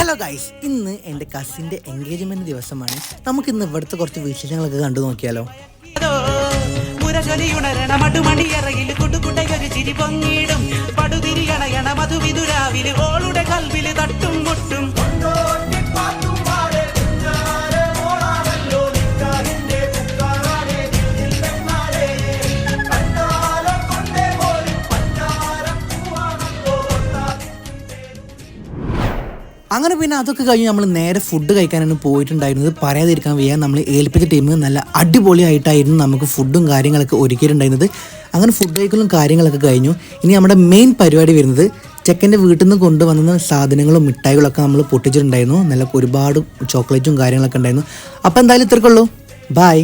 Hello guys, ഇന്ന് എൻ്റെ കസിൻ്റെ engagement ദിവസമാണ്. നമുക്കിന്ന് ഇവിടുത്തെ കുറച്ച് വിശേഷങ്ങളൊക്കെ കണ്ടു നോക്കിയാലോ. അങ്ങനെ പിന്നെ അതൊക്കെ കഴിഞ്ഞ് നമ്മൾ നേരെ ഫുഡ് കഴിക്കാനാണ് പോയിട്ടുണ്ടായിരുന്നത്. പറയാതിരിക്കാൻ വയ്യ, നമ്മൾ ഏൽപ്പിച്ച ടീം നല്ല അടിപൊളിയായിട്ടായിരുന്നു നമുക്ക് ഫുഡും കാര്യങ്ങളൊക്കെ ഒരുക്കിയിട്ടുണ്ടായിരുന്നത്. അങ്ങനെ ഫുഡ് കഴിക്കലും കാര്യങ്ങളൊക്കെ കഴിഞ്ഞു. ഇനി നമ്മുടെ മെയിൻ പരിപാടി വരുന്നത് ചെക്കൻ്റെ വീട്ടിൽ നിന്ന് കൊണ്ടുവന്ന സാധനങ്ങളും മിഠായികളൊക്കെ നമ്മൾ പൊട്ടിച്ചിട്ടുണ്ടായിരുന്നു. നല്ല ഒരുപാട് ചോക്ലേറ്റും കാര്യങ്ങളൊക്കെ ഉണ്ടായിരുന്നു. അപ്പോൾ എന്തായാലും ഇത്രക്കുള്ളൂ. ബൈ.